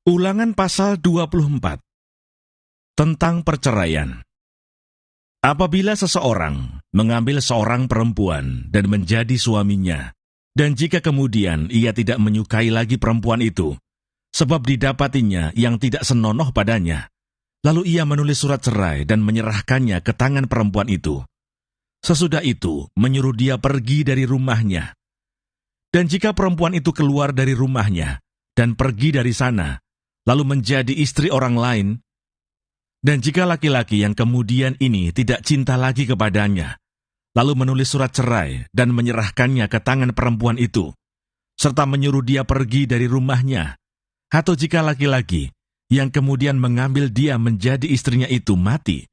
Ulangan pasal 24 tentang perceraian. Apabila seseorang mengambil seorang perempuan dan menjadi suaminya, dan jika kemudian ia tidak menyukai lagi perempuan itu, sebab didapatinya yang tidak senonoh padanya, lalu ia menulis surat cerai dan menyerahkannya ke tangan perempuan itu. Sesudah itu, menyuruh dia pergi dari rumahnya. Dan jika perempuan itu keluar dari rumahnya dan pergi dari sana, lalu menjadi istri orang lain, dan jika laki-laki yang kemudian ini tidak cinta lagi kepadanya, lalu menulis surat cerai dan menyerahkannya ke tangan perempuan itu, serta menyuruh dia pergi dari rumahnya, atau jika laki-laki yang kemudian mengambil dia menjadi istrinya itu mati,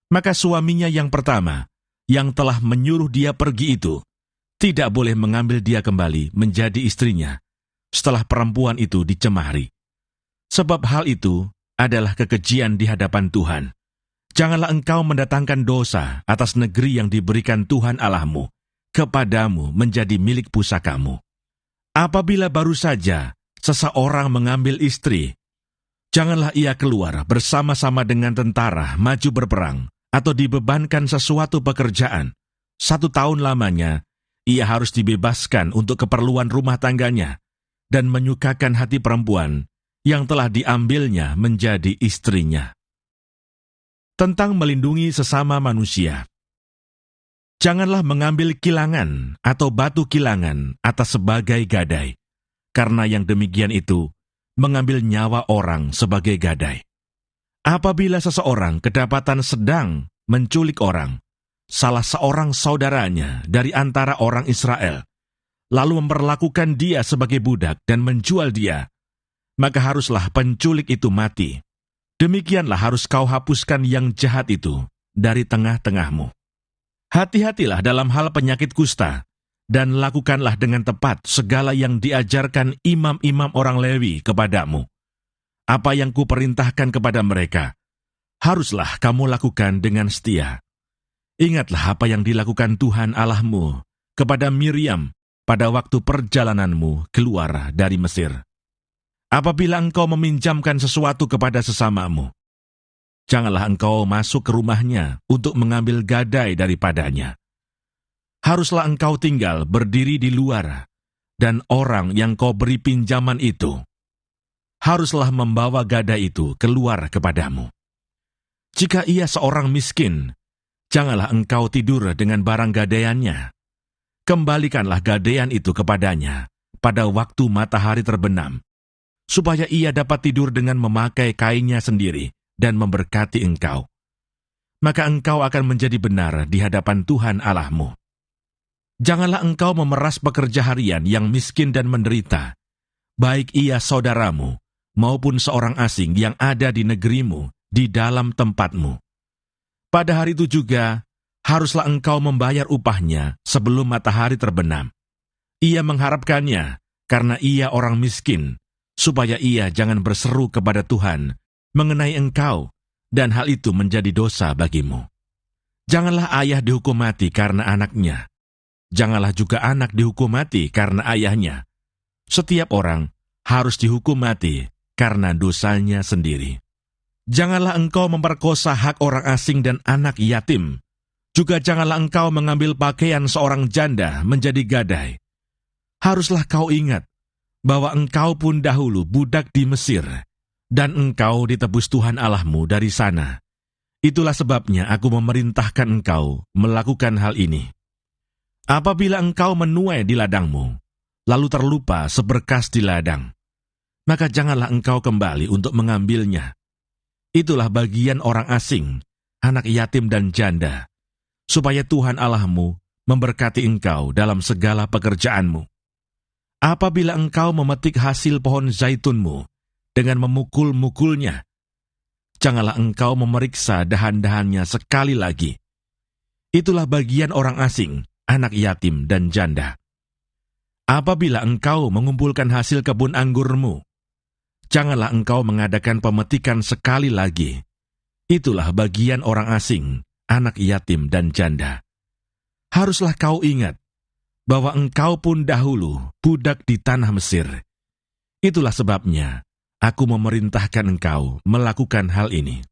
maka suaminya yang pertama, yang telah menyuruh dia pergi itu, tidak boleh mengambil dia kembali menjadi istrinya, setelah perempuan itu dicemari. Sebab hal itu adalah kekejian di hadapan Tuhan. Janganlah engkau mendatangkan dosa atas negeri yang diberikan Tuhan Allahmu kepadamu menjadi milik pusakamu. Apabila baru saja seseorang mengambil istri, janganlah ia keluar bersama-sama dengan tentara maju berperang atau dibebankan sesuatu pekerjaan. 1 tahun lamanya, ia harus dibebaskan untuk keperluan rumah tangganya dan menyukakan hati perempuan yang telah diambilnya menjadi istrinya. Tentang melindungi sesama manusia. Janganlah mengambil kilangan atau batu kilangan atas sebagai gadai, karena yang demikian itu mengambil nyawa orang sebagai gadai. Apabila seseorang kedapatan sedang menculik orang, salah seorang saudaranya dari antara orang Israel, lalu memperlakukan dia sebagai budak dan menjual dia, maka haruslah penculik itu mati. Demikianlah harus kau hapuskan yang jahat itu dari tengah-tengahmu. Hati-hatilah dalam hal penyakit kusta, dan lakukanlah dengan tepat segala yang diajarkan imam-imam orang Lewi kepadamu. Apa yang kuperintahkan kepada mereka, haruslah kamu lakukan dengan setia. Ingatlah apa yang dilakukan Tuhan Allahmu kepada Miriam pada waktu perjalananmu keluar dari Mesir. Apabila engkau meminjamkan sesuatu kepada sesamamu, janganlah engkau masuk ke rumahnya untuk mengambil gadai daripadanya. Haruslah engkau tinggal berdiri di luar, dan orang yang kau beri pinjaman itu haruslah membawa gadai itu keluar kepadamu. Jika ia seorang miskin, janganlah engkau tidur dengan barang gadaiannya. Kembalikanlah gadaian itu kepadanya pada waktu matahari terbenam, supaya ia dapat tidur dengan memakai kainnya sendiri dan memberkati engkau. Maka engkau akan menjadi benar di hadapan Tuhan Allahmu. Janganlah engkau memeras pekerja harian yang miskin dan menderita, baik ia saudaramu maupun seorang asing yang ada di negerimu di dalam tempatmu. Pada hari itu juga, haruslah engkau membayar upahnya sebelum matahari terbenam. Ia mengharapkannya karena ia orang miskin, supaya ia jangan berseru kepada Tuhan mengenai engkau, dan hal itu menjadi dosa bagimu. Janganlah ayah dihukum mati karena anaknya. Janganlah juga anak dihukum mati karena ayahnya. Setiap orang harus dihukum mati karena dosanya sendiri. Janganlah engkau memperkosa hak orang asing dan anak yatim. Juga janganlah engkau mengambil pakaian seorang janda menjadi gadai. Haruslah kau ingat bahwa engkau pun dahulu budak di Mesir, dan engkau ditebus Tuhan Allahmu dari sana. Itulah sebabnya aku memerintahkan engkau melakukan hal ini. Apabila engkau menuai di ladangmu, lalu terlupa seberkas di ladang, maka janganlah engkau kembali untuk mengambilnya. Itulah bagian orang asing, anak yatim dan janda, supaya Tuhan Allahmu memberkati engkau dalam segala pekerjaanmu. Apabila engkau memetik hasil pohon zaitunmu dengan memukul-mukulnya, janganlah engkau memeriksa dahan-dahannya sekali lagi. Itulah bagian orang asing, anak yatim dan janda. Apabila engkau mengumpulkan hasil kebun anggurmu, janganlah engkau mengadakan pemetikan sekali lagi. Itulah bagian orang asing, anak yatim dan janda. Haruslah kau ingat bahwa engkau pun dahulu budak di tanah Mesir. Itulah sebabnya aku memerintahkan engkau melakukan hal ini.